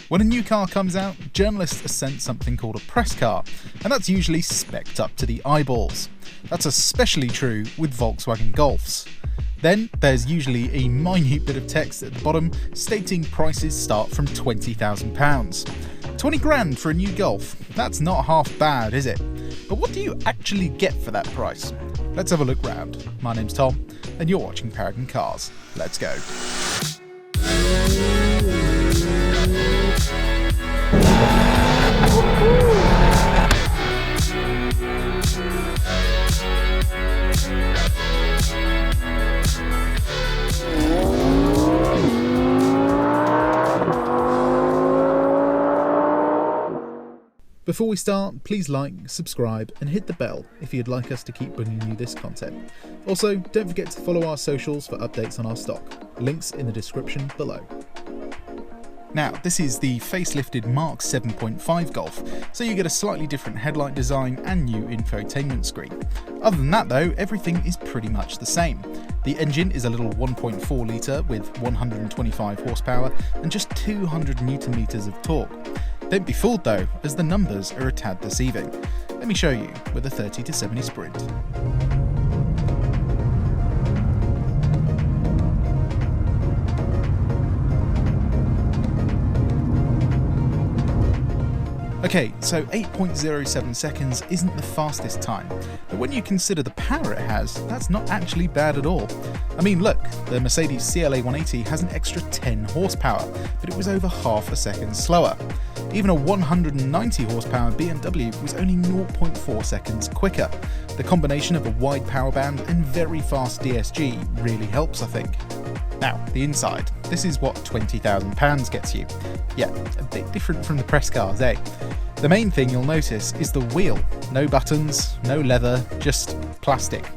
When a new car comes out, journalists are sent something called a press car, and that's usually specced up to the eyeballs. That's especially true with Volkswagen Golfs. Then there's usually a minute bit of text at the bottom stating prices start from £20,000. 20 grand for a new Golf. That's not half bad, is it? But what do you actually get for that price? Let's have a look round. My name's Tom, and you're watching Paragon Cars. Let's go. Before we start, please like, subscribe and hit the bell if you'd like us to keep bringing you this content. Also, don't forget to follow our socials for updates on our stock. Links in the description below. Now, this is the facelifted Mark 7.5 Golf, so you get a slightly different headlight design and new infotainment screen. Other than that though, everything is pretty much the same. The engine is a little 1.4 litre with 125 horsepower and just 200 newton meters of torque. Don't be fooled though, as the numbers are a tad deceiving. Let me show you with a 30 to 70 sprint. Okay, so 8.07 seconds isn't the fastest time, but when you consider the power it has, that's not actually bad at all. I mean look, the Mercedes CLA 180 has an extra 10 horsepower, but it was over half a second slower. Even a 190 horsepower BMW was only 0.4 seconds quicker. The combination of a wide power band and very fast DSG really helps, I think. Now, the inside. This is what £20,000 gets you. Yeah, a bit different from the press cars, eh? The main thing you'll notice is the wheel. No buttons, no leather, just plastic.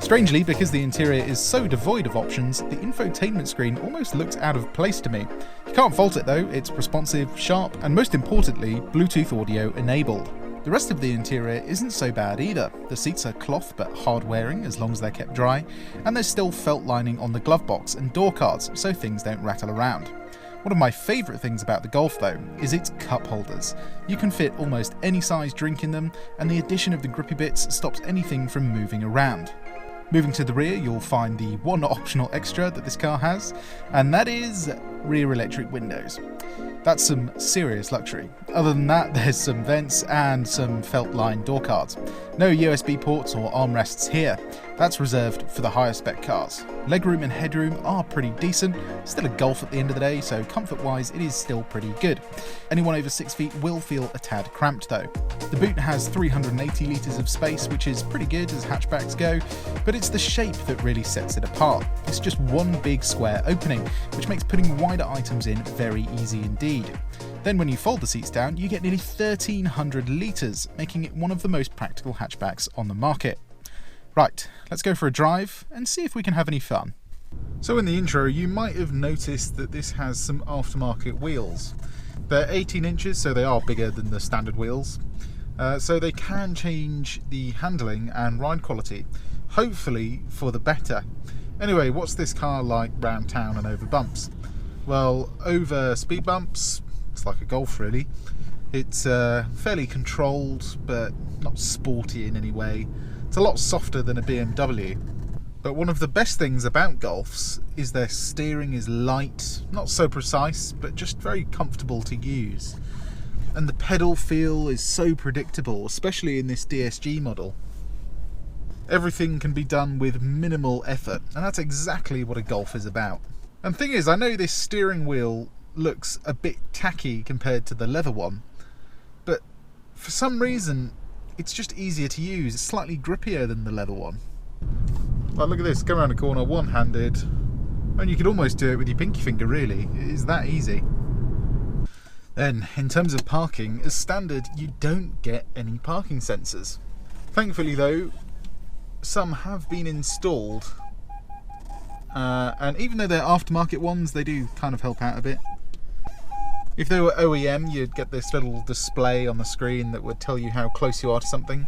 Strangely, because the interior is so devoid of options, the infotainment screen almost looks out of place to me. You can't fault it though, it's responsive, sharp, and most importantly, Bluetooth audio enabled. The rest of the interior isn't so bad either. The seats are cloth but hard wearing as long as they're kept dry, and there's still felt lining on the glove box and door cards so things don't rattle around. One of my favourite things about the Golf though is its cup holders. You can fit almost any size drink in them, and the addition of the grippy bits stops anything from moving around. Moving to the rear, you'll find the one optional extra that this car has, and that is rear electric windows. That's some serious luxury. Other than that, there's some vents and some felt-lined door cards. No USB ports or armrests here. That's reserved for the higher spec cars. Legroom and headroom are pretty decent. Still a Golf at the end of the day, so comfort-wise it is still pretty good. Anyone over 6 feet will feel a tad cramped though. The boot has 380 litres of space, which is pretty good as hatchbacks go, but it's the shape that really sets it apart. It's just one big square opening, which makes putting wider items in very easy indeed. Then when you fold the seats down, you get nearly 1,300 litres, making it one of the most practical hatchbacks on the market. Right, let's go for a drive and see if we can have any fun. So in the intro, you might have noticed that this has some aftermarket wheels. They're 18 inches, so they are bigger than the standard wheels. So they can change the handling and ride quality, hopefully for the better. Anyway, what's this car like round town and over bumps? Well, over speed bumps, it's like a Golf really. It's fairly controlled, but not sporty in any way. It's a lot softer than a BMW. But one of the best things about Golfs is their steering is light, not so precise, but just very comfortable to use. And the pedal feel is so predictable, especially in this DSG model. Everything can be done with minimal effort, and that's exactly what a Golf is about. And the thing is, I know this steering wheel looks a bit tacky compared to the leather one, but for some reason it's just easier to use. It's slightly grippier than the leather one. Well, look at this, go around a corner one-handed, and you could almost do it with your pinky finger really. It is that easy. Then, in terms of parking, as standard, you don't get any parking sensors. Thankfully though, some have been installed, and even though they're aftermarket ones, they do kind of help out a bit. If they were OEM, you'd get this little display on the screen that would tell you how close you are to something,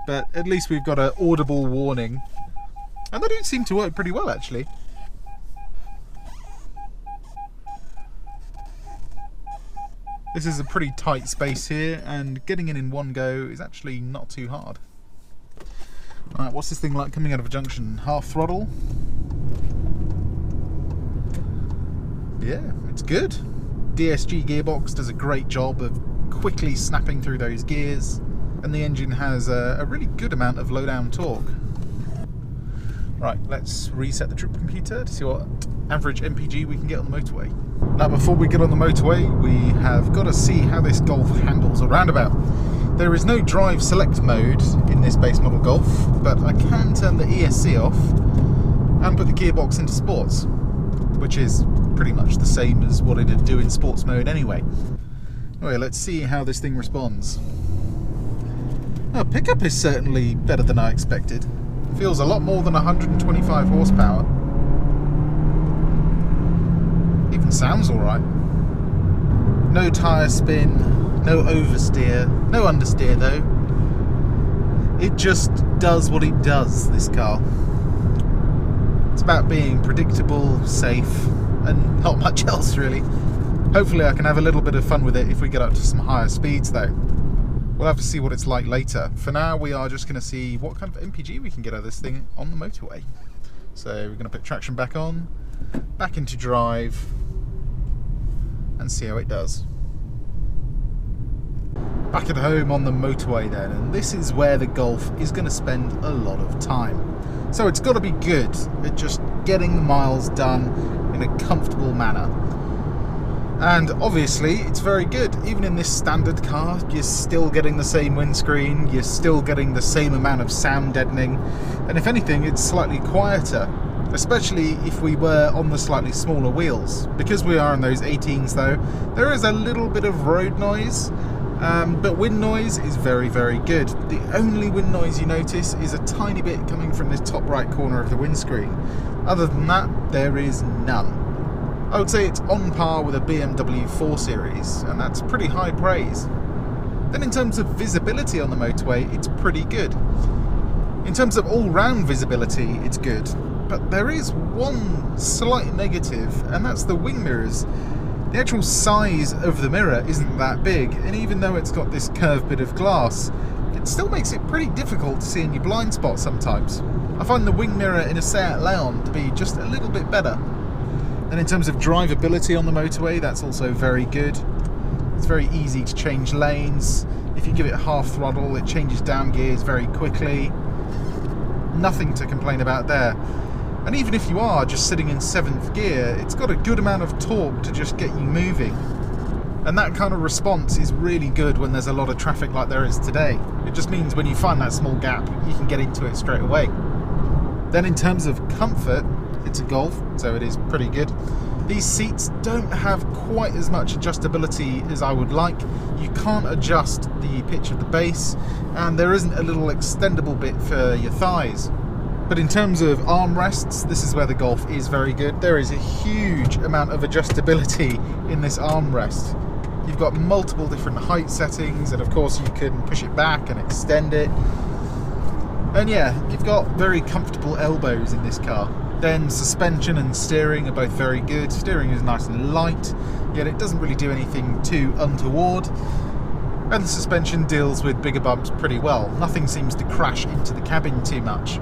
but at least we've got an audible warning, and they do seem to work pretty well actually. This is a pretty tight space here, and getting in one go is actually not too hard. Alright, what's this thing like coming out of a junction? Half throttle? Yeah, it's good. DSG gearbox does a great job of quickly snapping through those gears, and the engine has a really good amount of low-down torque. Right, let's reset the trip computer to see what average MPG we can get on the motorway. Now, before we get on the motorway, we have got to see how this Golf handles a roundabout. There is no drive select mode in this base model Golf, but I can turn the ESC off and put the gearbox into sports, which is pretty much the same as what it'd do in sports mode anyway. Anyway, let's see how this thing responds. Oh, pickup is certainly better than I expected. Feels a lot more than 125 horsepower. Even sounds alright. No tyre spin, no oversteer, no understeer though. It just does what it does, this car. It's about being predictable, safe, and not much else really. Hopefully I can have a little bit of fun with it if we get up to some higher speeds though. We'll have to see what it's like later. For now, we are just going to see what kind of MPG we can get out of this thing on the motorway. So we're going to put traction back on, back into drive, and see how it does. Back at home on the motorway then, and this is where the Golf is going to spend a lot of time. So it's got to be good at just getting the miles done in a comfortable manner. And obviously it's very good. Even in this standard car, you're still getting the same windscreen, you're still getting the same amount of sound deadening, and if anything it's slightly quieter, especially if we were on the slightly smaller wheels. Because we are on those 18s though, there is a little bit of road noise, but wind noise is very, very good. The only wind noise you notice is a tiny bit coming from this top right corner of the windscreen. Other than that, there is none. I would say it's on par with a BMW 4 Series, and that's pretty high praise. Then in terms of visibility on the motorway, it's pretty good. In terms of all-round visibility, it's good. But there is one slight negative, and that's the wing mirrors. The actual size of the mirror isn't that big, and even though it's got this curved bit of glass, it still makes it pretty difficult to see in your blind spot sometimes. I find the wing mirror in a Seat Leon to be just a little bit better. And in terms of drivability on the motorway, that's also very good. It's very easy to change lanes. If you give it half throttle, it changes down gears very quickly. Nothing to complain about there. And even if you are just sitting in 7th gear, it's got a good amount of torque to just get you moving. And that kind of response is really good when there's a lot of traffic like there is today. It just means when you find that small gap, you can get into it straight away. Then in terms of comfort, it's a Golf, so it is pretty good. These seats don't have quite as much adjustability as I would like. You can't adjust the pitch of the base, and there isn't a little extendable bit for your thighs. But in terms of armrests, this is where the Golf is very good. There is a huge amount of adjustability in this armrest. You've got multiple different height settings, and of course you can push it back and extend it. And yeah, you've got very comfortable elbows in this car. Then suspension and steering are both very good. Steering is nice and light, yet it doesn't really do anything too untoward. And the suspension deals with bigger bumps pretty well. Nothing seems to crash into the cabin too much.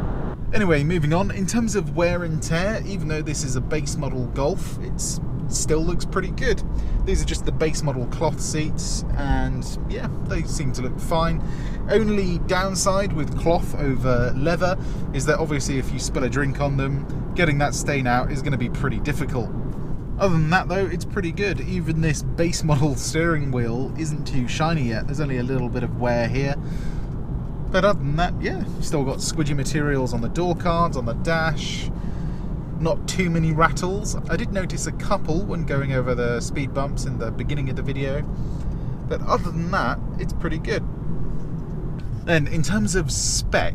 Anyway, moving on, in terms of wear and tear, even though this is a base model Golf, it still looks pretty good. These are just the base model cloth seats, and yeah, they seem to look fine. Only downside with cloth over leather is that obviously if you spill a drink on them, getting that stain out is going to be pretty difficult. Other than that though, it's pretty good. Even this base model steering wheel isn't too shiny yet. There's only a little bit of wear here. But other than that, yeah, still got squidgy materials on the door cards, on the dash. Not too many rattles. I did notice a couple when going over the speed bumps in the beginning of the video. But other than that, it's pretty good. Then in terms of spec,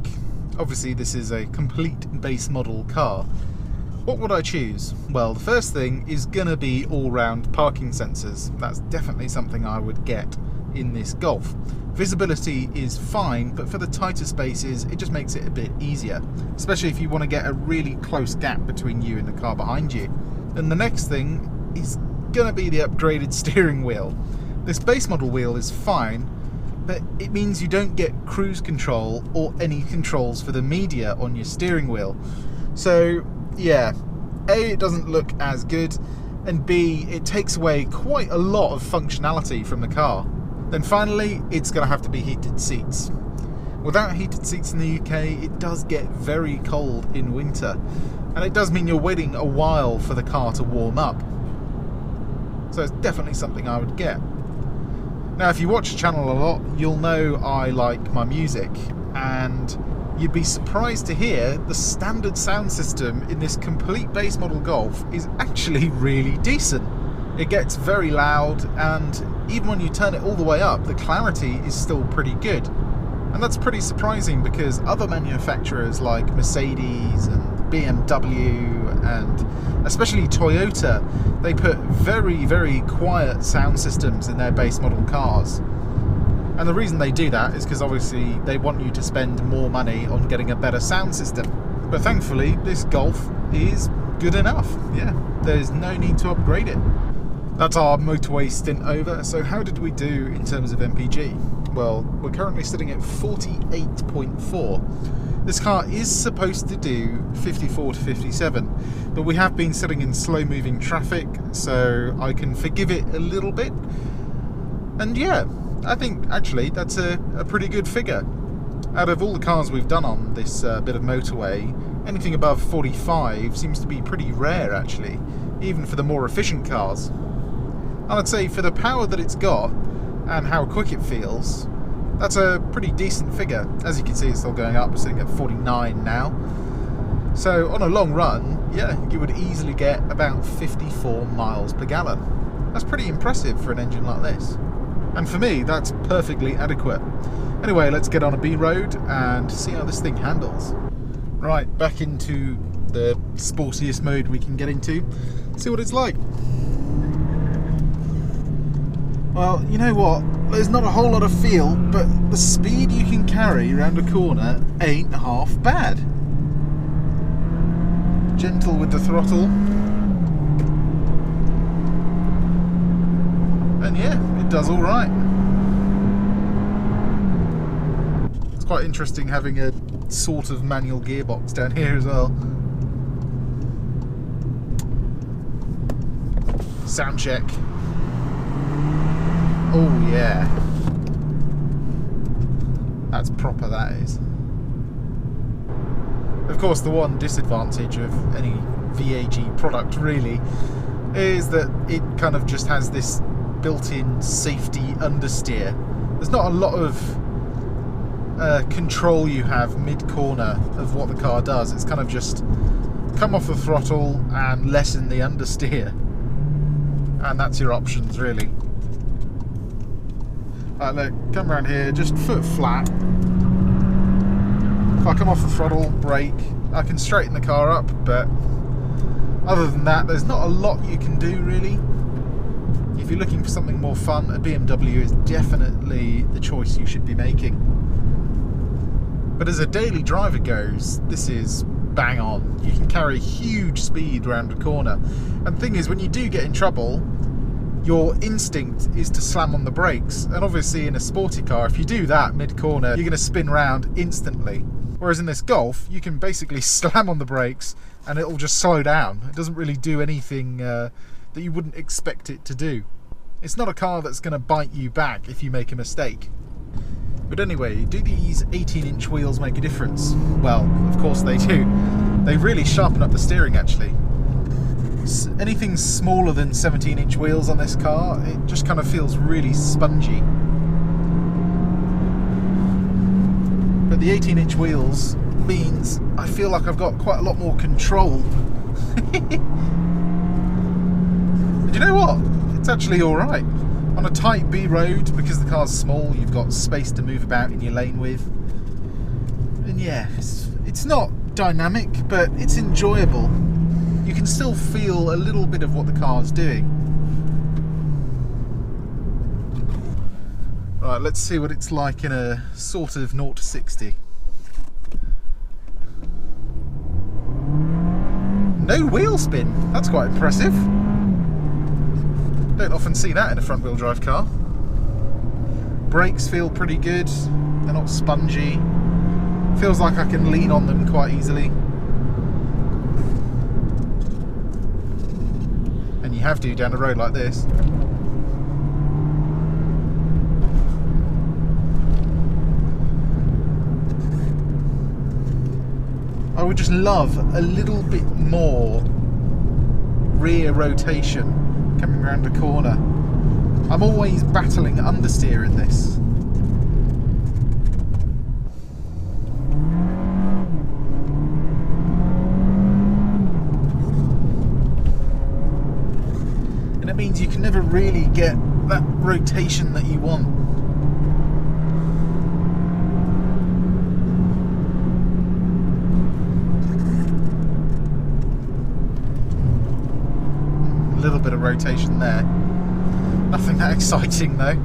obviously this is a complete base model car. What would I choose? Well, the first thing is gonna be all-round parking sensors. That's definitely something I would get in this Golf. Visibility is fine, but for the tighter spaces, it just makes it a bit easier, especially if you want to get a really close gap between you and the car behind you. And the next thing is gonna be the upgraded steering wheel. This base model wheel is fine, but it means you don't get cruise control or any controls for the media on your steering wheel. So yeah, A, it doesn't look as good, and B, it takes away quite a lot of functionality from the car. Then finally, it's going to have to be heated seats. Without heated seats in the UK, it does get very cold in winter, and it does mean you're waiting a while for the car to warm up. So it's definitely something I would get. Now, if you watch the channel a lot, you'll know I like my music, and you'd be surprised to hear the standard sound system in this complete base model Golf is actually really decent. It gets very loud, and even when you turn it all the way up, the clarity is still pretty good. And that's pretty surprising because other manufacturers like Mercedes and BMW and especially Toyota, they put very, very quiet sound systems in their base model cars. And the reason they do that is because obviously they want you to spend more money on getting a better sound system. But thankfully, this Golf is good enough. Yeah, there's no need to upgrade it. That's our motorway stint over. So how did we do in terms of MPG? Well, we're currently sitting at 48.4. This car is supposed to do 54 to 57, but we have been sitting in slow-moving traffic, so I can forgive it a little bit. And yeah, I think actually that's a pretty good figure. Out of all the cars we've done on this bit of motorway, anything above 45 seems to be pretty rare actually, even for the more efficient cars. And I'd say for the power that it's got, and how quick it feels, that's a pretty decent figure. As you can see, it's still going up. We're sitting at 49 now. So on a long run, yeah, you would easily get about 54 miles per gallon. That's pretty impressive for an engine like this. And for me, that's perfectly adequate. Anyway, let's get on a B road and see how this thing handles. Right, back into the sportiest mode we can get into. See what it's like. Well, you know what? There's not a whole lot of feel, but the speed you can carry around a corner ain't half bad. Gentle with the throttle. And yeah, it does all right. It's quite interesting having a sort of manual gearbox down here as well. Sound check. Oh yeah, that's proper, that is. Of course, the one disadvantage of any VAG product really is that it kind of just has this built-in safety understeer. There's not a lot of control you have mid-corner of what the car does. It's kind of just come off the throttle and lessen the understeer, and that's your options really. Right, look, come around here, just foot flat. If I come off the throttle, brake, I can straighten the car up, but other than that, there's not a lot you can do really. If you're looking for something more fun, a BMW is definitely the choice you should be making. But as a daily driver goes, this is bang on. You can carry huge speed around a corner. And the thing is, when you do get in trouble, your instinct is to slam on the brakes, and obviously in a sporty car, if you do that mid-corner, you're going to spin round instantly. Whereas in this Golf, you can basically slam on the brakes and it'll just slow down. It doesn't really do anything that you wouldn't expect it to do. It's not a car that's going to bite you back if you make a mistake. But anyway, do these 18-inch wheels make a difference? Well, of course they do. They really sharpen up the steering actually. Anything smaller than 17-inch wheels on this car, it just kind of feels really spongy. But the 18-inch wheels means I feel like I've got quite a lot more control. But you know what? It's actually alright. On a tight B road, because the car's small, you've got space to move about in your lane with. And yeah, it's not dynamic, but it's enjoyable. You can still feel a little bit of what the car's doing. Right, let's see what it's like in a sort of 0 to 60. No wheel spin, that's quite impressive. Don't often see that in a front wheel drive car. Brakes feel pretty good, they're not spongy. Feels like I can lean on them quite easily. And you have to down a road like this. I would just love a little bit more rear rotation coming around a corner. I'm always battling understeer in this. And it means you can never really get that rotation that you want. A little bit of rotation there. Nothing that exciting though.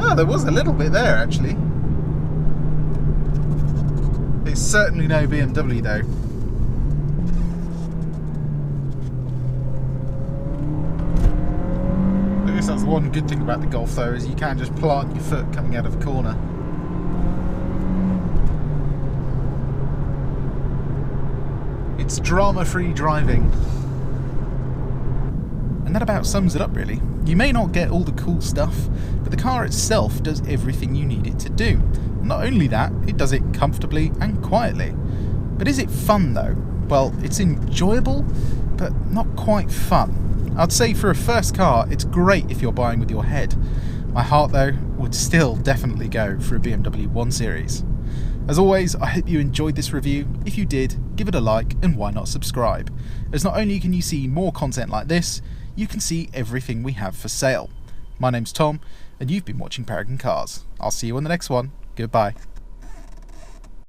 Oh, there was a little bit there actually. It's certainly no BMW though. I guess that's one good thing about the Golf though, is you can just plant your foot coming out of a corner. It's drama-free driving. And that about sums it up really. You may not get all the cool stuff, but the car itself does everything you need it to do. Not only that, it does it comfortably and quietly. But is it fun though? Well, it's enjoyable, but not quite fun. I'd say for a first car, it's great if you're buying with your head. My heart though would still definitely go for a BMW 1 Series. As always, I hope you enjoyed this review. If you did, give it a like and why not subscribe, as not only can you see more content like this, you can see everything we have for sale. My name's Tom, and you've been watching Paragon Cars. I'll see you on the next one. Goodbye.